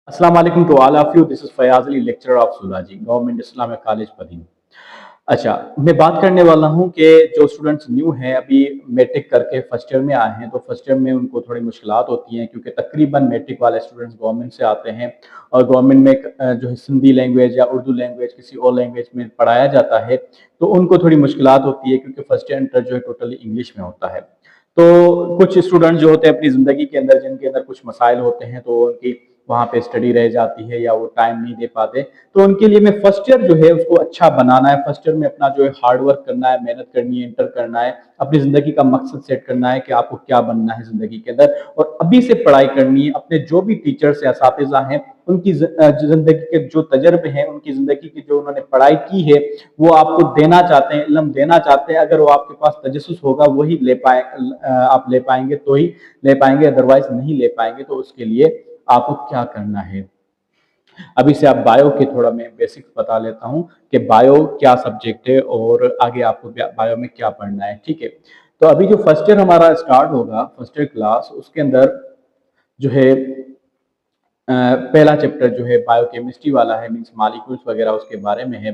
अस्सलाम वालेकुम to all of you. This is Fayaz Ali, lecturer of zoology, government Islamic college Padeen. अच्छा, मैं बात करने वाला हूं कि जो स्टूडेंट्स न्यू हैं, अभी मैट्रिक करके फर्स्ट ईयर में आए हैं, तो फर्स्ट ईयर में उनको थोड़ी मुश्किलात होती हैं क्योंकि तकरीबन मैट्रिक वाले स्टूडेंट्स गवर्नमेंट से आते हैं और गवर्नमेंट में जो है सिंधी लैंग्वेज या उर्दू लैंग्वेज किसी और लैंग्वेज में पढ़ाया जाता है, तो उनको थोड़ी मुश्किलात होती है क्योंकि फर्स्ट ईयर इंटर जो है टोटली इंग्लिश में होता है। तो कुछ स्टूडेंट जो होते हैं अपनी ज़िंदगी के अंदर, जिनके अंदर कुछ मसाइल होते हैं, तो उनकी वहाँ पे स्टडी रह जाती है या वो टाइम नहीं दे पाते, तो उनके लिए मैं फर्स्ट ईयर जो है उसको अच्छा बनाना है। फर्स्ट ईयर में अपना जो है हार्ड वर्क करना है, मेहनत करनी है, इंटर करना है, अपनी ज़िंदगी का मकसद सेट करना है कि आपको क्या बनना है ज़िंदगी के अंदर, और अभी से पढ़ाई करनी है। अपने जो भी टीचर्स या असातिज़ा हैं, उनकी ज़िंदगी के जो तजर्बे हैं, उनकी ज़िंदगी की जो उन्होंने पढ़ाई की है, वो आपको देना चाहते हैं, इल्म देना चाहते हैं। अगर वो आपके पास तजस्सुस होगा, वही आप ले पाएंगे, तो ही ले पाएंगे, अदरवाइज नहीं ले पाएंगे। तो उसके लिए आपको क्या करना है, अभी से आप बायो के थोड़ा मैं बेसिक्स बता लेता हूँ कि बायो क्या सब्जेक्ट है और आगे आपको बायो में क्या पढ़ना है। ठीक है, तो अभी जो फर्स्ट ईयर हमारा स्टार्ट होगा, फर्स्ट ईयर क्लास, उसके अंदर जो है पहला चैप्टर जो है बायोकेमिस्ट्री वाला है, मीन्स मालिक्यूल्स वगैरह उसके बारे में है।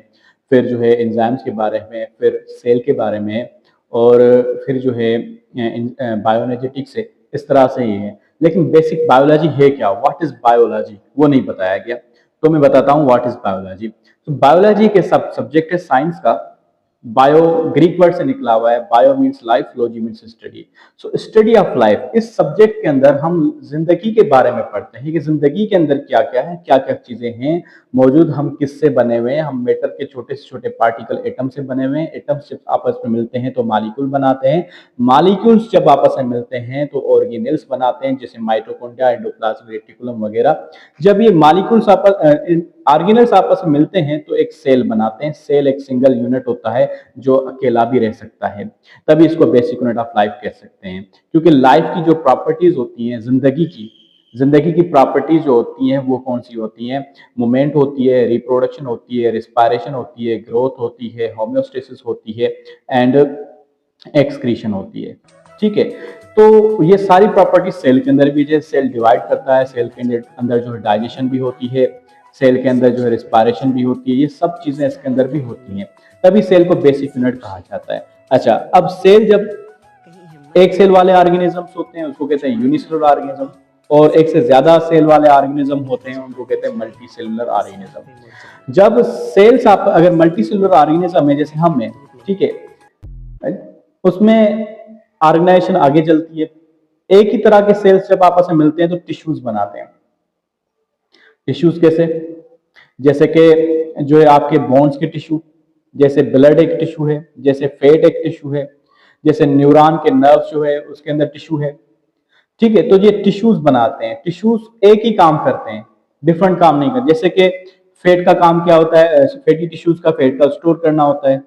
फिर जो है एंजाइम्स के बारे में, फिर सेल के बारे में, और फिर जो है बायोएनर्जेटिक्स है। इस तरह से ही है, लेकिन बेसिक बायोलॉजी है क्या, व्हाट इज बायोलॉजी, वो नहीं बताया गया। तो मैं बताता हूँ व्हाट इज बायोलॉजी। तो बायोलॉजी के सब्जेक्ट है साइंस का। बायो ग्रीक वर्ड से निकला हुआ है, bio means life, logy means study. So study of life, इस सब्जेक्ट के अंदर हम जिंदगी के बारे में पढ़ते हैं कि जिंदगी के अंदर क्या क्या है, क्या क्या चीजें हैं मौजूद, हम किससे बने हुए हैं। हम मैटर के छोटे से छोटे पार्टिकल एटम से बने हुए हैं, एटम्स जब आपस में मिलते हैं तो मालिक्यूल बनाते हैं, मालिक्यूल्स जब आपस में मिलते हैं तो ऑर्गेनेल्स बनाते हैं, जैसे माइटोकॉन्ड्रिया, एंडोप्लाज्म, रेटिकुलम वगैरह। जब ये मालिक्यूल्स ऑर्गेनेल्स आपस में मिलते हैं तो एक सेल बनाते हैं। सेल एक सिंगल यूनिट होता है जो अकेला भी रह सकता है, तभी इसको बेसिक यूनिट ऑफ लाइफ कह सकते हैं। क्योंकि लाइफ की जो प्रॉपर्टीज होती हैं, जिंदगी की प्रॉपर्टीज जो होती हैं वो कौन सी होती हैं? मूवमेंट होती है, रिप्रोडक्शन होती है, रिस्पायरेशन होती है, ग्रोथ होती है, होम्योस्टेसिस होती है, एंड एक्सक्रीशन होती है। ठीक है, तो ये सारी प्रॉपर्टी सेल के अंदर भी है। सेल डिवाइड करता है, सेल के अंदर जो है डाइजेशन भी होती है, सेल के अंदर जो है रिस्पायरेशन भी होती है, ये सब चीजें इसके अंदर भी होती हैं, तभी सेल को बेसिक यूनिट कहा जाता है। अच्छा, अब सेल जब एक सेल वाले ऑर्गेनिजम्स होते हैं उसको कहते हैं यूनिसेलुलर ऑर्गेनिज्म, और एक से ज्यादा सेल वाले ऑर्गेनिज्म होते हैं उनको कहते हैं मल्टी सेलुलर ऑर्गेनिज्म। जब सेल्स आप अगर मल्टी सेलुलर ऑर्गेनिज्म है, जैसे हम हैं, ठीक है, उसमें ऑर्गेनाइजेशन आगे चलती है। एक ही तरह के सेल्स जब आपस में मिलते हैं तो टिश्यूज बनाते हैं। टिश्यूज कैसे? जैसे कि जो है आपके बोन्स के टिश्यू, जैसे ब्लड एक टिश्यू है, जैसे फेट एक टिश्यू है, जैसे न्यूरॉन के नर्व जो है उसके अंदर टिश्यू है। ठीक है, तो ये टिश्यूज बनाते हैं। टिश्यूज एक ही काम करते हैं, डिफरेंट काम नहीं करते। जैसे कि फेट का काम क्या होता है? फैटी टिश्यूज का फेट का स्टोर करना होता है।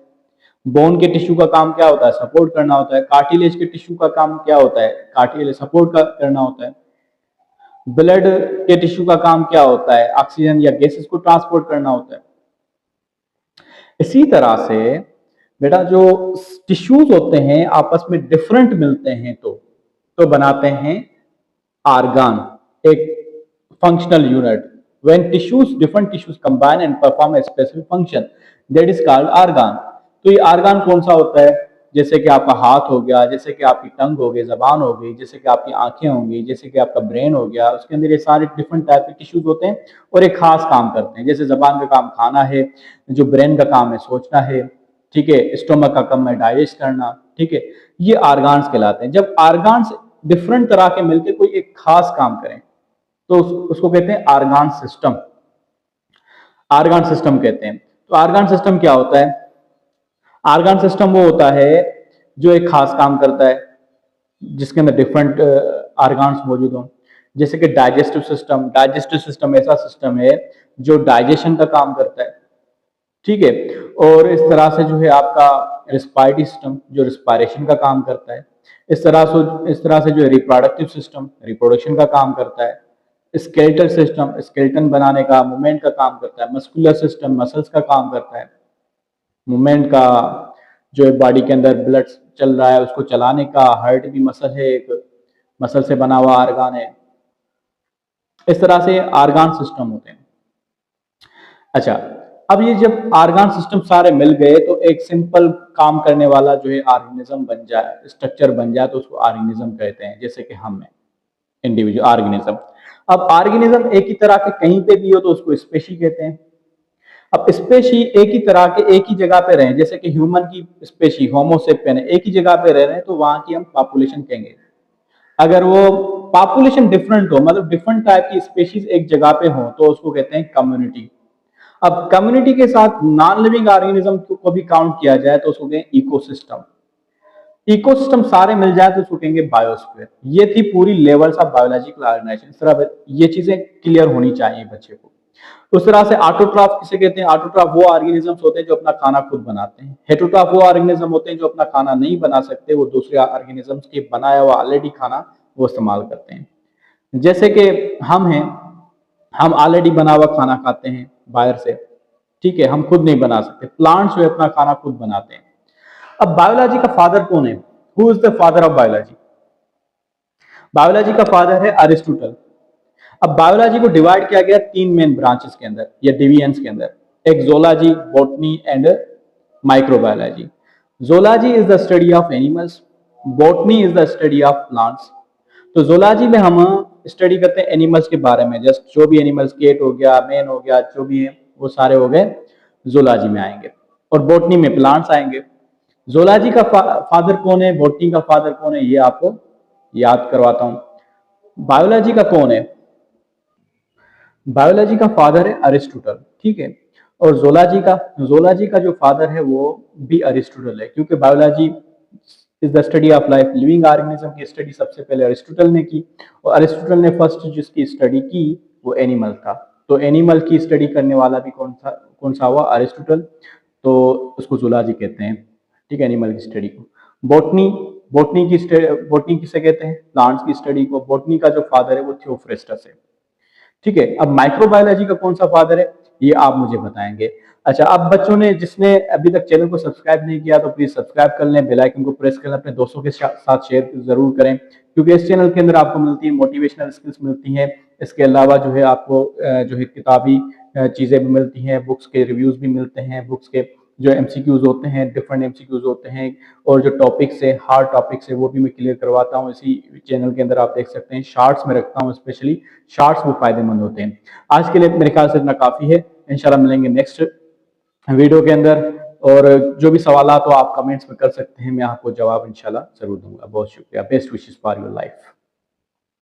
बोन के टिश्यू का काम क्या होता है? सपोर्ट करना होता है। कार्टिलेज के टिश्यू का काम क्या होता है? कार्टिलेज सपोर्ट करना होता है। ब्लड के टिश्यू का काम क्या होता है? ऑक्सीजन या गैसेस को ट्रांसपोर्ट करना होता है। इसी तरह से बेटा जो टिश्यूज होते हैं आपस में डिफरेंट मिलते हैं तो बनाते हैं आर्गान, एक functional unit. When tissues different tissues combine and perform a specific function, that is called argon. तो ये आर्गान कौन सा होता है? जैसे कि आपका हाथ हो गया, जैसे कि आपकी टंग हो गई, जबान हो गई, जैसे कि आपकी आंखें होंगी, जैसे कि आपका ब्रेन हो गया। उसके अंदर ये सारे डिफरेंट टाइप के टिश्यूज होते हैं और एक खास काम करते हैं। जैसे जबान का काम खाना है, जो ब्रेन का काम है सोचना है, ठीक है, स्टोमक का काम है डाइजेस्ट करना। ठीक है, ये आर्गान्स कहलाते हैं। जब आर्गान्स डिफरेंट तरह के मिलकर कोई एक खास काम करें तो उसको कहते हैं आर्गान सिस्टम। आर्गान सिस्टम कहते हैं। तो आर्गान सिस्टम क्या होता है? आर्गान सिस्टम वो होता है जो एक खास काम करता है, जिसके अंदर डिफरेंट आर्गान्स मौजूद हों। जैसे कि डाइजेस्टिव सिस्टम ऐसा सिस्टम है जो डाइजेशन का काम करता है। ठीक है, और इस तरह से जो है आपका रिस्पायरेटरी सिस्टम जो रिस्पायरेशन का काम करता है। इस तरह से जो है रिप्रोडक्टिव सिस्टम रिप्रोडक्शन का काम करता है। स्केलेटल सिस्टम स्केलेटन बनाने का, मूवमेंट का काम करता है। मस्कुलर सिस्टम मसल्स का काम करता है, मूवमेंट का, जो है बॉडी के अंदर ब्लड चल रहा है उसको चलाने का। हार्ट भी मसल है, एक मसल से बना हुआ ऑर्गन है। इस तरह से आर्गान सिस्टम होते हैं। अच्छा, अब ये जब आर्गान सिस्टम सारे मिल गए तो एक सिंपल काम करने वाला जो है ऑर्गेनिज्म बन जाए, स्ट्रक्चर बन जाए, तो उसको ऑर्गेनिज्म कहते हैं। जैसे कि हम हैं इंडिविजुअल ऑर्गेनिज्म। अब ऑर्गेनिज्म एक ही तरह के कहीं पे भी हो तो उसको स्पेशी कहते हैं। अब स्पेशी एक ही तरह के एक ही जगह पे रहे, जैसे कि ह्यूमन की स्पेशी होमोसेपियन है, एक ही जगह पे रह रहे हैं तो वहां की हम पॉपुलेशन कहेंगे। अगर वो पॉपुलेशन डिफरेंट हो, मतलब डिफरेंट टाइप की स्पेशीज एक जगह पे हो, तो उसको कहते हैं कम्युनिटी। अब कम्युनिटी के साथ नॉन लिविंग ऑर्गेनिज्म को भी काउंट किया जाए तो उसको कहें इकोसिस्टम। इकोसिस्टम सारे मिल जाए तो उसको कहेंगे बायोस्फीयर। ये थी पूरी लेवल्स ऑफ बायोलॉजिकल ऑर्गेनाइजेशन। इस तरह ये चीजें क्लियर होनी चाहिए बच्चे को। उस तरह से ऑटोट्रॉफ किसे कहते हैं? ऑटोट्रॉफ वो ऑर्गेनिजम्स होते हैं जो अपना खाना खुद बनाते हैं। हेटरोट्रॉफ वो ऑर्गेनिज्म होते हैं जो अपना खाना नहीं बना सकते, वो दूसरे ऑर्गेनिजम्स के बनाया हुआ ऑलरेडी खाना वो इस्तेमाल करते हैं। जैसे कि हम हैं, हम ऑलरेडी बना हुआ खाना खाते हैं बाहर से, ठीक है, हम खुद नहीं बना सकते। प्लांट्स जो है अपना खाना खुद बनाते हैं। अब बायोलॉजी का फादर कौन है? Who is the father of biology? Biology का फादर है अरिस्टोटल। अब बायोलॉजी को डिवाइड किया गया तीन मेन ब्रांचेस के अंदर या डिवीजन्स के अंदर। एक zoology, botany and microbiology. Zoology is the study of animals, botany is the study of plants. तो जोलॉजी में हम स्टडी करते हैं एनिमल्स के बारे में, जस्ट जो भी एनिमल्स, केट हो गया, मैन हो गया, जो भी है वो सारे हो गए जोलॉजी में आएंगे। और बॉटनी में प्लांट्स आएंगे। जोलॉजी का फादर कौन है, बॉटनी का फादर कौन है, ये आपको याद करवाता हूं। बायोलॉजी का कौन है? बायोलॉजी का फादर है अरिस्टोटल, ठीक है। और जोलॉजी का जो फादर है वो भी अरिस्टोटल है, क्योंकि biology is the study of life, living organism की स्टडी सबसे पहले अरिस्टोटल ने की। और अरिस्टोटल ने फर्स्ट जिसकी स्टडी की वो एनिमल था। तो एनिमल की स्टडी करने वाला भी कौन सा हुआ? अरिस्टोटल। तो उसको जोलॉजी कहते हैं, ठीक है, एनिमल की स्टडी को। बॉटनी, बॉटनी किसे कहते हैं? प्लांट्स की स्टडी को। बॉटनी का जो फादर है वो थियोफ्रेस्टस है, ठीक है। अब माइक्रोबायोलॉजी का कौन सा फादर है, ये आप मुझे बताएंगे। अच्छा, अब बच्चों ने जिसने अभी तक चैनल को सब्सक्राइब नहीं किया तो प्लीज सब्सक्राइब कर लें, बेल आइकन को प्रेस कर लें, अपने दोस्तों के साथ शेयर जरूर करें, क्योंकि इस चैनल के अंदर आपको मिलती है मोटिवेशनल स्किल्स मिलती हैं। इसके अलावा जो है आपको जो है किताबी चीजें भी मिलती हैं, बुक्स के रिव्यूज भी मिलते हैं, बुक्स के जो एमसीक्यूज होते हैं, डिफरेंट एमसीक्यूज होते हैं, और जो टॉपिक्स है, हार्ड टॉपिक्स है, वो भी मैं क्लियर करवाता हूँ इसी चैनल के अंदर। आप देख सकते हैं शार्ट्स में रखता हूँ, स्पेशली शार्ट्स वो फायदेमंद होते हैं। आज के लिए मेरे ख्याल से इतना काफी है। इंशाल्लाह मिलेंगे नेक्स्ट वीडियो के अंदर, और जो भी सवाल हो आप कमेंट्स में कर सकते हैं, मैं आपको जवाब इंशाल्लाह जरूर दूंगा। बहुत शुक्रिया। Best wishes for your life.